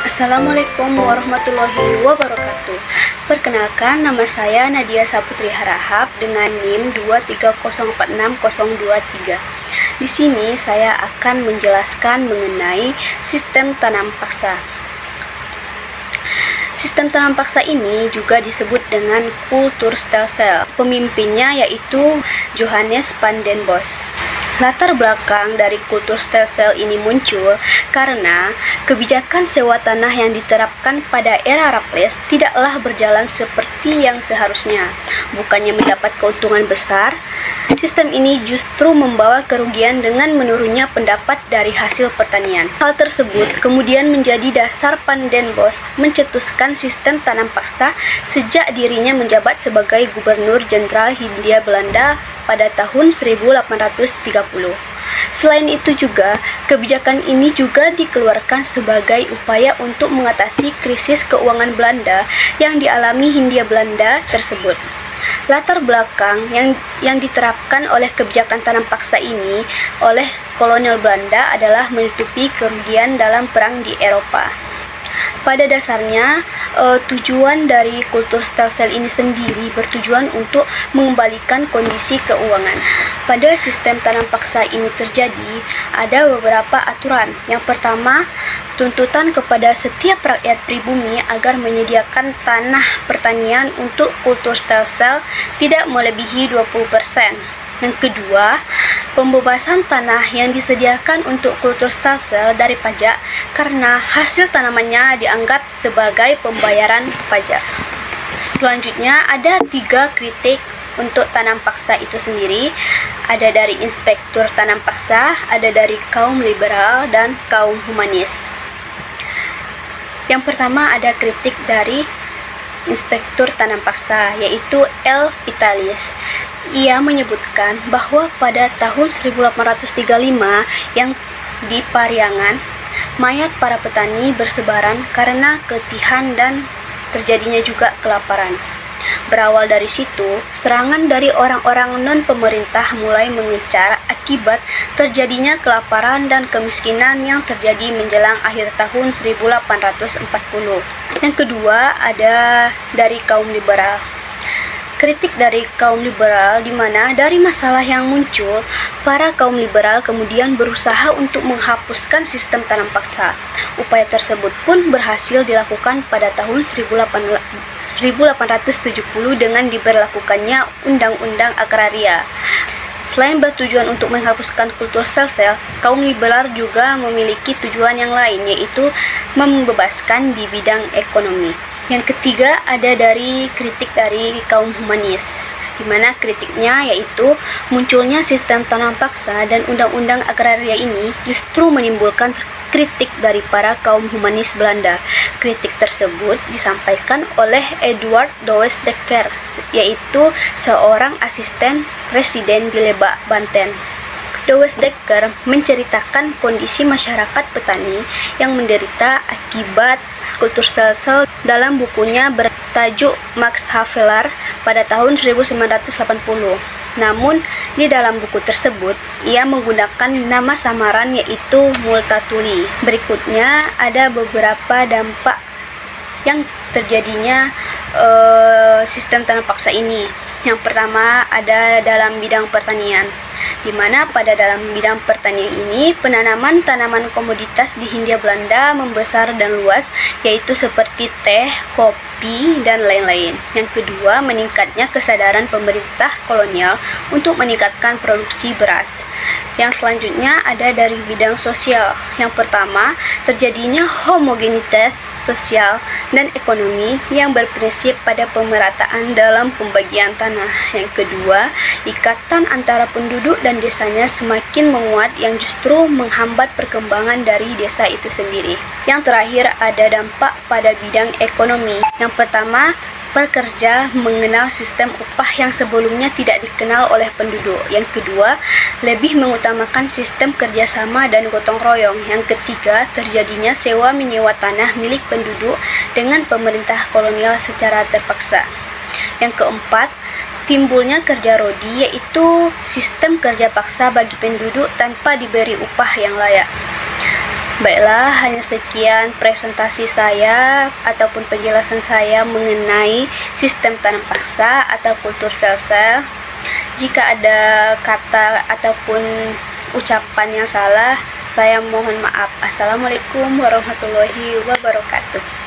Assalamualaikum warahmatullahi wabarakatuh. Perkenalkan, nama saya Nadia Saputri Harahap dengan NIM 230460023. Di sini saya akan menjelaskan mengenai sistem tanam paksa. Sistem tanam paksa ini juga disebut dengan kulturstelsel. Pemimpinnya yaitu Johannes van den Bos. Latar belakang dari kulturstelsel ini muncul karena kebijakan sewa tanah yang diterapkan pada era Raffles tidaklah berjalan seperti yang seharusnya. Bukannya mendapat keuntungan besar, sistem ini justru membawa kerugian dengan menurunnya pendapat dari hasil pertanian. Hal tersebut kemudian menjadi dasar Van den Bos mencetuskan sistem tanam paksa sejak dirinya menjabat sebagai Gubernur Jenderal Hindia Belanda pada tahun 1830. Selain itu juga, kebijakan ini juga dikeluarkan sebagai upaya untuk mengatasi krisis keuangan Belanda yang dialami Hindia Belanda tersebut. Latar belakang yang diterapkan oleh kebijakan tanam paksa ini oleh kolonial Belanda adalah menutupi kerugian dalam perang di Eropa. Pada dasarnya, tujuan dari kulturstelsel ini sendiri bertujuan untuk mengembalikan kondisi keuangan. Pada sistem tanam paksa ini terjadi, ada beberapa aturan. Yang pertama, tuntutan kepada setiap rakyat pribumi agar menyediakan tanah pertanian untuk kulturstelsel tidak melebihi 20%. Yang kedua, pembebasan tanah yang disediakan untuk kulturstelsel dari pajak karena hasil tanamannya dianggap sebagai pembayaran pajak. Selanjutnya, ada 3 kritik untuk tanam paksa itu sendiri. Ada dari inspektur tanam paksa, ada dari kaum liberal, dan kaum humanis. Yang pertama ada kritik dari inspektur tanam paksa, yaitu L. Vitalis. Ia menyebutkan bahwa pada tahun 1835 yang di Pariangan, mayat para petani bersebaran karena keletihan dan terjadinya juga kelaparan. Berawal dari situ, serangan dari orang-orang non-pemerintah mulai mengejar akibat terjadinya kelaparan dan kemiskinan yang terjadi menjelang akhir tahun 1840. Yang kedua ada dari kaum liberal. Kritik dari kaum liberal di mana dari masalah yang muncul, para kaum liberal kemudian berusaha untuk menghapuskan sistem tanam paksa. Upaya tersebut pun berhasil dilakukan pada tahun 1870 dengan diberlakukannya Undang-Undang Agraria. Selain bertujuan untuk menghapuskan kulturstelsel, kaum liberal juga memiliki tujuan yang lain, yaitu membebaskan di bidang ekonomi. Yang ketiga ada dari kritik dari kaum humanis, di mana kritiknya yaitu munculnya sistem tanam paksa dan undang-undang agraria ini justru menimbulkan kritik dari para kaum humanis Belanda. Kritik tersebut disampaikan oleh Eduard Douwes Dekker, yaitu seorang asisten residen di Lebak, Banten. Douwes Dekker menceritakan kondisi masyarakat petani yang menderita akibat kulturstelsel dalam bukunya bertajuk Max Havelaar pada tahun 1980. Namun, di dalam buku tersebut, ia menggunakan nama samaran yaitu Multatuli. Berikutnya, ada beberapa dampak yang terjadinya sistem tanam paksa ini. Yang pertama, ada dalam bidang pertanian, di mana pada dalam bidang pertanian ini penanaman tanaman komoditas di Hindia Belanda membesar dan luas, yaitu seperti teh, kopi, dan lain-lain. Yang kedua, meningkatnya kesadaran pemerintah kolonial untuk meningkatkan produksi beras. Yang selanjutnya ada dari bidang sosial. Yang pertama, terjadinya homogenitas sosial dan ekonomi yang berprinsip pada pemerataan dalam pembagian tanah. Yang kedua, ikatan antara penduduk dan desanya semakin menguat yang justru menghambat perkembangan dari desa itu sendiri. Yang terakhir ada dampak pada bidang ekonomi. Yang pertama, pekerja mengenal sistem upah yang sebelumnya tidak dikenal oleh penduduk. Yang kedua, lebih mengutamakan sistem kerjasama dan gotong royong. Yang ketiga, terjadinya sewa-menyewa tanah milik penduduk dengan pemerintah kolonial secara terpaksa. Yang keempat, timbulnya kerja rodi, yaitu sistem kerja paksa bagi penduduk tanpa diberi upah yang layak. Baiklah, hanya sekian presentasi saya ataupun penjelasan saya mengenai sistem tanam paksa atau kultur sel-sel. Jika ada kata ataupun ucapan yang salah, saya mohon maaf. Assalamualaikum warahmatullahi wabarakatuh.